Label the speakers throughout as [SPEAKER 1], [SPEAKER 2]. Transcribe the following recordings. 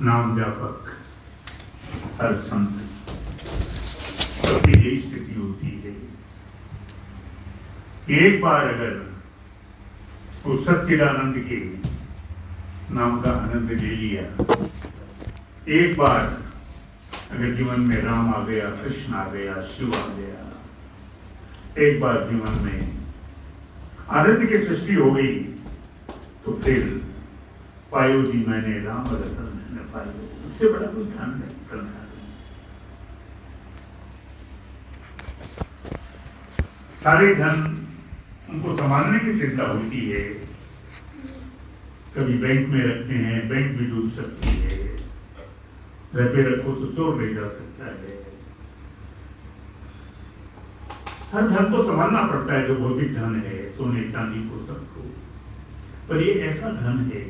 [SPEAKER 1] नाम जापक हर संत सबकी यही स्थिति होती है कि एक बार अगर उस सच्चिदानंद के नाम का आनंद ले लिया, एक बार अगर जीवन में राम आ गया, कृष्ण आ गया, शिव आ गया, एक बार जीवन में आनंद की सृष्टि हो गई, तो फिर पायो जी मैंने राम रतन मैंने पायो। इससे बड़ा कोई धन नहीं संसार में। सारे धन उनको संभालने की चिंता होती है। कभी बैंक में रखते हैं, बैंक भी डूब सकती है। घर पे रखो तो चोर ले जा सकता है। हर धन को संभालना पड़ता है, जो भौतिक धन है, सोने चांदी को, सबको। पर ये ऐसा धन है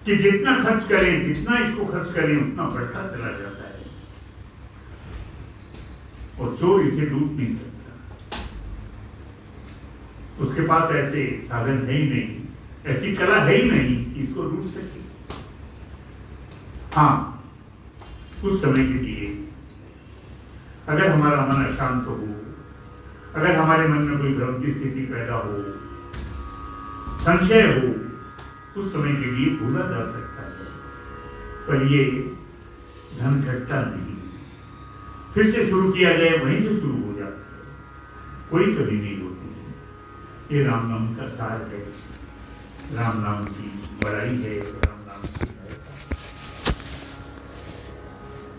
[SPEAKER 1] कि जितना खर्च करें, जितना इसको खर्च करें, उतना बढ़ता चला जाता है और चोर इसे लूट नहीं सकता। उसके पास ऐसे साधन है ही नहीं, ऐसी कला है ही नहीं कि इसको लूट सके। हाँ, कुछ समय के लिए अगर हमारा मन अशांत हो, अगर हमारे मन में कोई भ्रम की स्थिति पैदा हो, संशय हो, उस समय के लिए भूला जा सकता है, पर ये धन घटता नहीं। फिर से शुरू किया जाए, वहीं से शुरू हो जाता है, कोई कमी नहीं होती है। ये राम नाम का सार है, राम नाम की बड़ाई है, राम नाम की बड़ाई।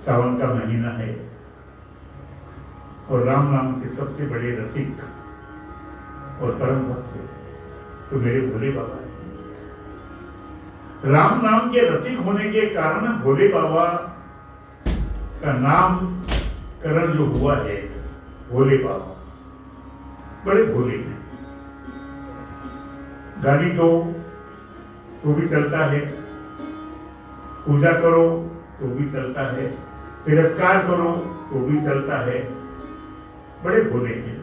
[SPEAKER 1] सावन का महीना है और राम नाम के सबसे बड़े रसिक और परम भक्त तो मेरे भोले बाबा है। राम नाम के रसिक होने के कारण भोले बाबा का नामकरण जो हुआ है, भोले बाबा बड़े भोले हैं। गाली दो तो भी चलता है, पूजा करो तो भी चलता है, तिरस्कार करो तो भी चलता है। बड़े भोले हैं,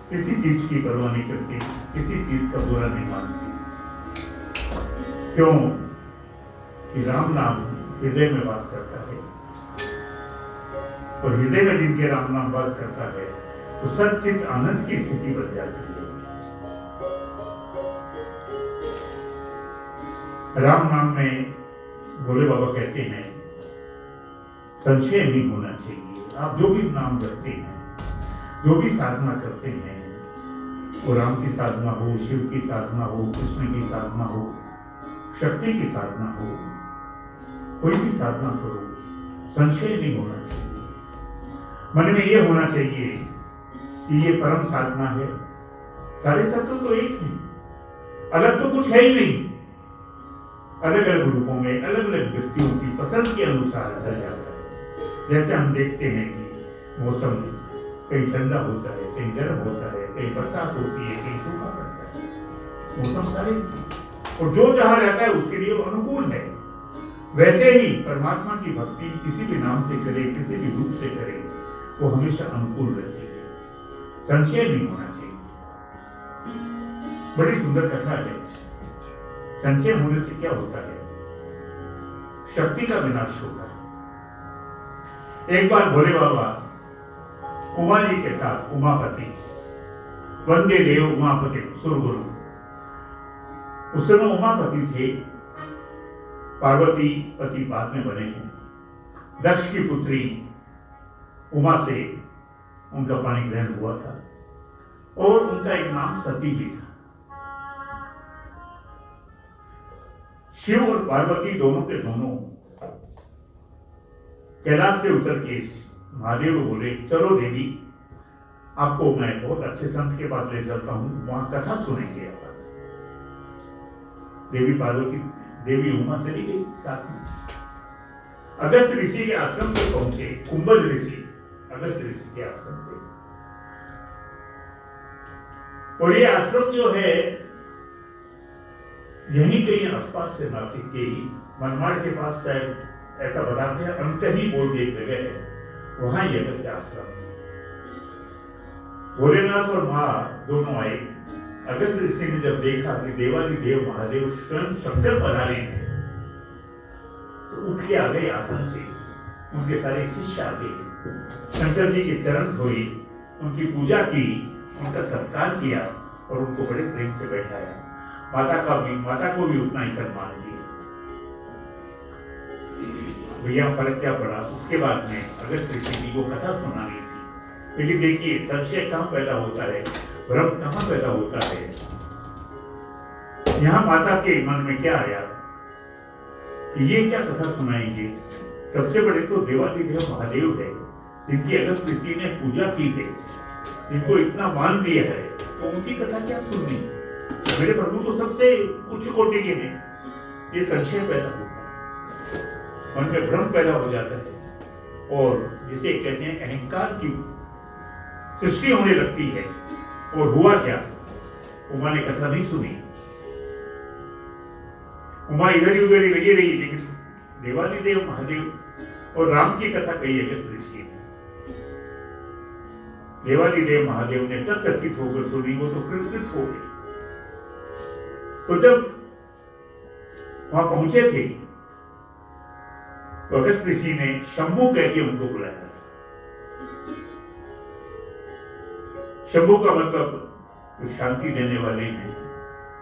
[SPEAKER 1] किसी चीज की परवाह नहीं करते, किसी चीज का बुरा नहीं मानते। क्यों? कि राम नाम हृदय में वास करता है, और हृदय में जिनके राम नाम वास करता है तो सच्चित आनंद की स्थिति बन जाती है। राम नाम में भोले बाबा कहते हैं, संशय नहीं होना चाहिए। आप जो भी नाम जपते हैं, जो भी साधना करते हैं, वो राम की साधना हो, शिव की साधना हो, कृष्ण की साधना हो, शक्ति की साधना हो, कोई भी साधना करो, संशय नहीं होना चाहिए। मन में ये होना चाहिए कि ये परम साधना है। सारे तत्व तो एक हैं, अलग तो कुछ है ही नहीं। अलग अलग रूपों में अलग अलग व्यक्तियों की पसंद के अनुसार ढल जाता है। जैसे हम देखते हैं कि मौसम कहीं ठंडा होता है, कहीं गर्म होता है, कहीं बरसात होती है, कहीं सूखा पड़ता है। मौसम सारे, और जो जहां रहता है उसके लिए वो अनुकूल है। वैसे ही परमात्मा की भक्ति किसी भी नाम से करे, किसी भी रूप से करे, वो हमेशा अनुकूल रहती है। संशय नहीं होना चाहिए। बड़ी सुंदर कथा है। संशय होने से क्या होता है? शक्ति का विनाश होता है। एक बार भोले बाबा उमा जी के साथ, उमापति, वंदे देव उमापति सुरगुरु, उस समय उमापति थे, पार्वती पति बाद में बने हैं। दक्ष की पुत्री उमा से उनका पाणी ग्रहण हुआ था, और उनका एक नाम सती भी था। शिव और पार्वती दोनों के दोनों कैलाश से उतर के महादेव को बोले, चलो देवी, आपको मैं बहुत अच्छे संत के पास ले चलता हूं, वहां कथा सुनेंगे अपन। देवी पार्वती, देवी उमा चली गई साथ में। अगस्त ऋषि के आश्रम पे पहुंचे, कुंभज ऋषि अगस्त ऋषि के आश्रम पे। और ये आश्रम जो है यहीं कहीं आसपास से, नासिक के ही मनमाड़ के पास, शायद ऐसा बताते हैं, अंतही बोल के एक जगह है, वहां ये अगस्त आश्रम। भोलेनाथ और मां दोनों आए। अगस्त ऋषि ने जब देखा कि देवादिदेव महादेव स्वयं शंकर पधारे हैं, के आ गए आसन से, उनके सारे शिष्य आ गए, शंकर जी के चरण धोए, उनकी पूजा की, उनका सत्कार किया और उनको बड़े प्रेम से बैठाया। माता को भी उतना ही सम्मान दिया। भैया फर्क क्या पड़ा, उसके बाद में अगस्त ऋषि जी को कथा सुनानी थी। लेकिन देखिए संशय कहाँ पैदा होता है, भ्रम कहाँ पैदा होता है। यहाँ माता के मन में क्या आया कि ये क्या कथा सुनाएंगे। सबसे बड़े तो देवाधिदेव महादेव है, जिनकी अगस्त ऋषि ने पूजा की है, जिनको इतना मान दिया है, तो उनकी कथा क्या सुननी। मेरे प्रभु तो सबसे उच्च कोटि के हैं। ये संशय पैदा होता है, मन में भ्रम पैदा हो जाता है और जिसे कहते हैं अहंकार की सृष्टि होने लगती है। और हुआ क्या, उमा ने कथा नहीं सुनी। उमा इधर ही उधर ही लगी रही, लेकिन देवाधिदेव महादेव और राम की कथा कही अगस्त ऋषि ने। देवाधिदेव महादेव ने तथाकथित होकर सुनी, वो तो कृतकृत हो गए। तो जब वहां पहुंचे थे तो अगस्त ऋषि ने शंभू कह के उनको बुलाया था। शंभू का मतलब तो शांति देने वाले हैं,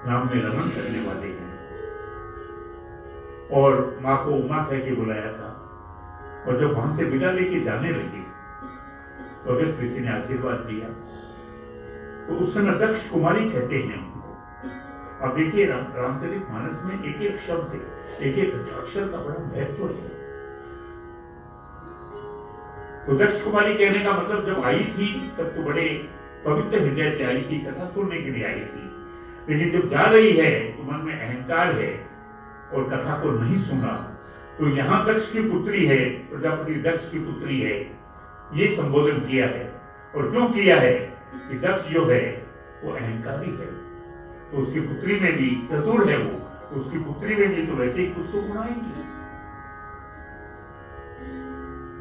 [SPEAKER 1] नाम में रमन करने वाले हैं। और माँ को उमा कह के बुलाया था। और जब वहां से विदा लेके जाने लगे तो अगस्त ऋषि ने आशीर्वाद दिया। तो उस समय दक्ष कुमारी कहते हैं उनको। अब देखिए रामचरितमानस में एक एक शब्द है, एक एक अक्षर का बड़ा महत्व है। तो दक्ष कुमारी कहने का मतलब जब आई थी तब तो बड़े पवित्र हृदय से आई थी, कथा सुनने के लिए आई थी। लेकिन जब जा रही है तो मन में अहंकार है और कथा को नहीं सुना। तो यहाँ दक्ष की पुत्री है, प्रजापति दक्ष की पुत्री है, ये संबोधन किया है। और क्यों किया है कि दक्ष जो है वो अहंकारी है, तो उसकी पुत्री में भी चतुर है, वो तो उसकी पुत्री में भी तो वैसे ही कुछ तो गुण आएंगे।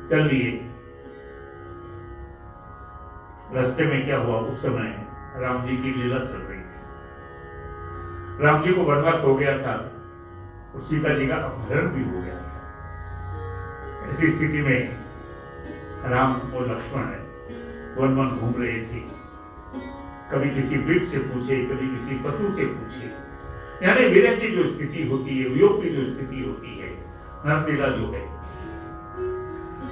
[SPEAKER 1] चल दिए। रास्ते में क्या हुआ, उस समय राम जी की लीला चल रही थी। राम जी को वनवास हो गया था और सीता जी का अपहरण भी हो गया था। ऐसी स्थिति में राम और लक्ष्मण वन वन घूम रहे थे। कभी किसी वृक्ष से पूछे, कभी किसी पशु से पूछे। यानी विरह की जो स्थिति होती है, वियोग की जो स्थिति होती है, नरलीला जो है,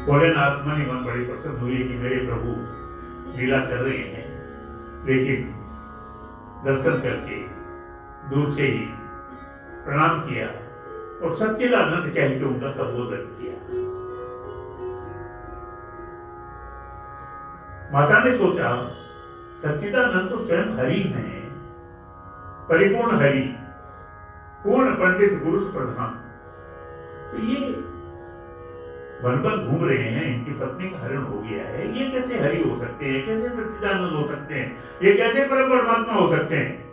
[SPEAKER 1] भोलेनाथ मन ही मन बड़े प्रसन्न हुए कि मेरे प्रभु लीला कर रहे हैं। लेकिन दर्शन करके दूर से ही प्रणाम किया और सच्चिदानंद कह के उनका संबोधन किया। माता ने सोचा सच्चिदानंद तो स्वयं हरि हैं, परिपूर्ण हरि, पूर्ण पंडित गुरु प्रधान। तो ये वन वन घूम रहे हैं, इनकी पत्नी का हरण हो गया है, ये कैसे हरि हो सकते हैं, कैसे सच्चिदानंद हो सकते हैं, ये कैसे परम परमात्मा हो सकते हैं।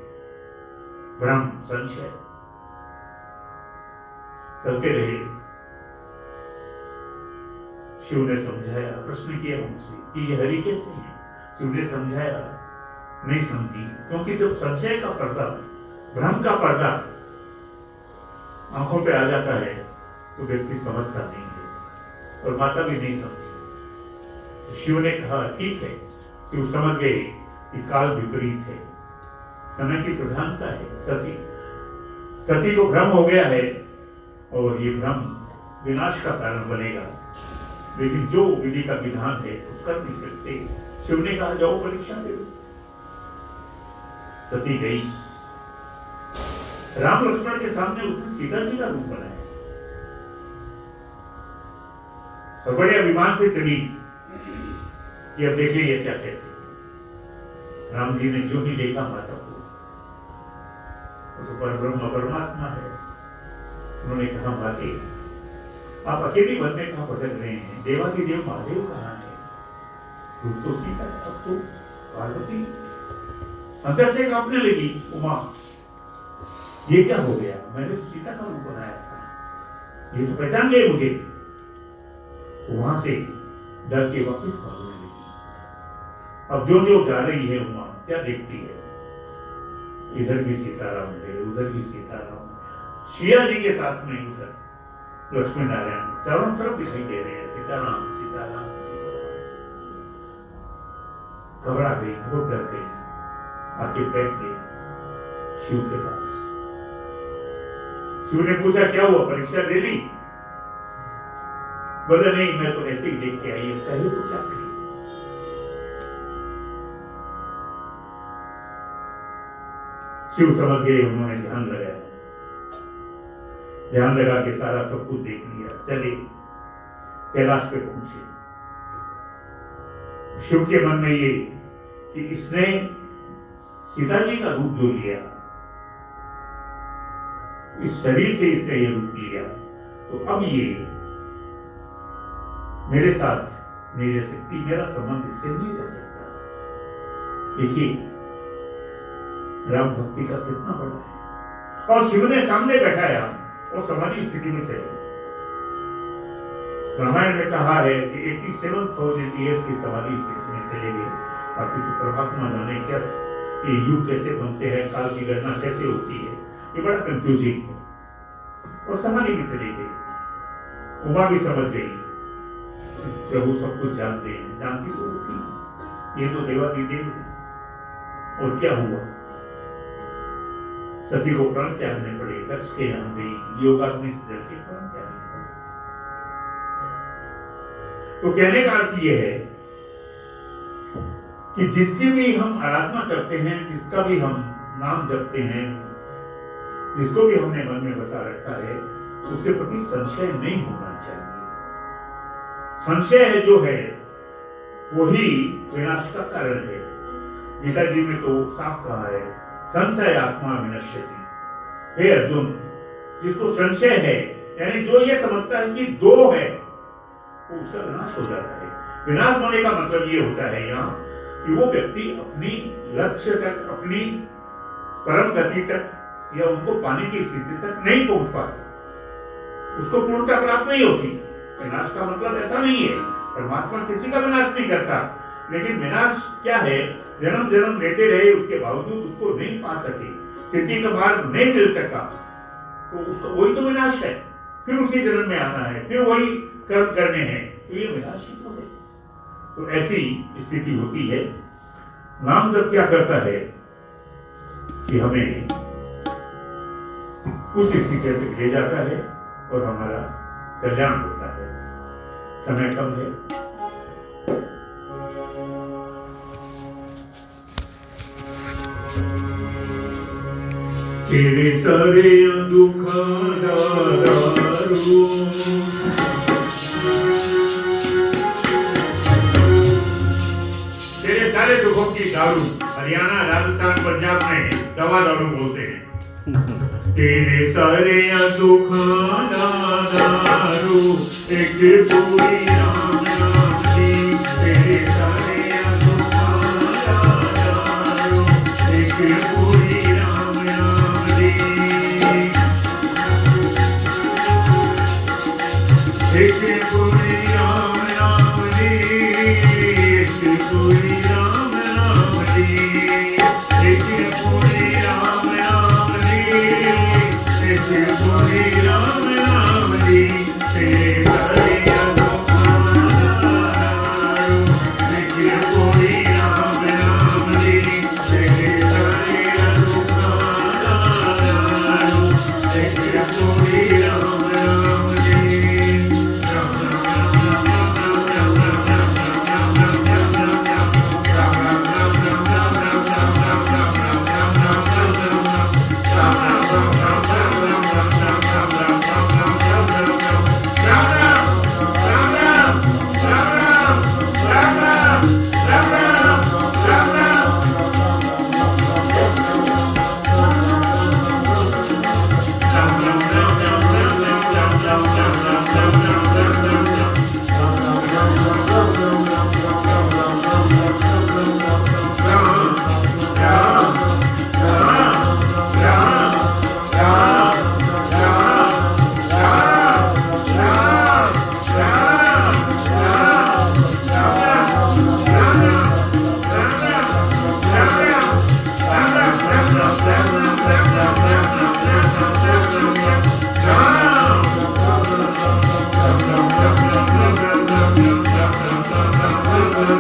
[SPEAKER 1] भ्रम संशय चलते रहे। शिव ने समझाया, प्रश्न किया उनसे कि ये हरि कैसे हैं। शिव ने समझाया, नहीं समझी, क्योंकि जब संशय का पर्दा, भ्रम का पर्दा आंखों पे आ जाता है तो व्यक्ति समझता नहीं है, और माता भी नहीं समझी। शिव ने कहा ठीक है। शिव समझ गए कि काल विपरीत है, समय की प्रधानता है। सती को भ्रम हो गया है और ये भ्रम विनाश का कारण बनेगा। लेकिन जो विधि का विधान है कुछ कर नहीं सकते। शिव ने कहा जाओ परीक्षा दे दो। सती गई। राम लक्ष्मण के सामने उसने सीता जी का रूप बनाया और बड़े अभिमान से चली कि अब देखिए ये क्या कहते। राम जी ने जो ही देखा माता को, वो तो परब्रह्म परमात्मा है। उन्होंने कहा माते आप अकेली वन में कहां भटक रहे हैं, देवाधिदेव महादेव कहां है। रूप तो सीता है, अब तो पार्वती। अंदर से कांपने लगी उमा, ये क्या हो गया, मैंने तो सीता का रूप बनाया था, ये तो पहचान गए मुझे। वहां से डर के वापस भागने लगी। अब जो जो जा रही है उमा क्या देखती है, इधर भी सीताराम है, उधर भी सीताराम, सिया जी के साथ में उधर लक्ष्मी नारायण चारों तरफ दिखाई दे रहे हैं, सीताराम सीताराम सीताराम। घबरा गई, बहुत डर गई, आके बैठ गई शिव के पास। शिव ने पूछा क्या हुआ, परीक्षा दे ली? बोले नहीं, मैं तो ऐसे ही देख के आई, अब चाहिए तो क्या करी। शिव समझ गए, उन्होंने ध्यान लगाया, ध्यान लगा के सारा सब कुछ देख लिया, चले कैलाश पे पहुंचे। शिव के मन में ये कि इसने सीता जी का रूप जो लिया, इस शरीर से इसने ये रूप लिया, तो अब ये मेरे साथ नहीं रह सकती, मेरा संबंध इससे नहीं रह सकता। देखिए राम भक्ति का कितना बड़ा है। और शिव ने सामने बैठाया और समाधि स्थिति में चले गए। रामायण में कहा है कि 87,000 ईयर्स की समाधि स्थिति में चले गए। बाकी तो परमात्मा जाने क्या ये युग कैसे बनते हैं, काल की गणना कैसे होती है, ये बड़ा कंफ्यूजिंग है। और समाधि में चले गए। उमा भी समझ गई प्रभु सब कुछ जानते हैं, जानती तो थी, ये तो देवादी देव है। और क्या हुआ, सती को प्राण त्यागने पड़े, दक्ष के यहाँ गई, योगाग्नि से जल के प्राण त्यागने पड़े। तो कहने का अर्थ यह है कि जिसकी भी हम आराधना करते हैं, जिसका भी हम नाम जपते हैं, जिसको भी हमने मन में बसा रखा है, उसके प्रति संशय नहीं होना चाहिए। संशय जो है वही विनाश का कारण है। गीता जी में तो साफ कहा है, संशय आत्मा विनश्यति। हे अर्जुन, जिसको संशय है, यानी जो ये समझता है कि दो है, तो उसका विनाश हो जाता है। विनाश होने का मतलब ये होता है यहाँ कि वो व्यक्ति अपनी लक्ष्य तक, अपनी परम गति तक या उनको पाने की स्थिति तक नहीं पहुंच पाता, उसको पूर्णता प्राप्त नहीं होती। विनाश का मतलब ऐसा नहीं है, परमात्मा किसी का विनाश नहीं करता, लेकिन विनाश क्या है, जन्म जन्म लेते रहे, उसके बावजूद उसको नहीं पा सके, सिद्धि का मार्ग नहीं मिल सका, तो उसका वही तो विनाश है। फिर उसी जन्म में आना है, फिर वही कर्म करने हैं, तो ये विनाश ही तो है। तो ऐसी स्थिति होती है। नाम जब क्या करता है कि हमें उस स्थिति तक ले जाता है और हमारा कल्याण होता है। समय कम है, तेरे सारे दुख दारू, तेरे सारे दुखों की दारू, हरियाणा राजस्थान पंजाब में दवा दारू बोलते हैं। तेरे सारे दुख दारू, एक पूरी राम नाम की। तेरे सारे दुख दारू, एक पूरी राम नाम की। एक पूरी राम नाम की, एक पूरी राम नाम की, एक पूरी राम नाम की, एक पूरी राम नाम की। तेरे सारे दुख दारू, एक पूरी राम नाम की। तेरे सारे दुख दारू, एक पूरी राम नाम की। Ram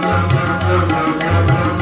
[SPEAKER 2] Thank you.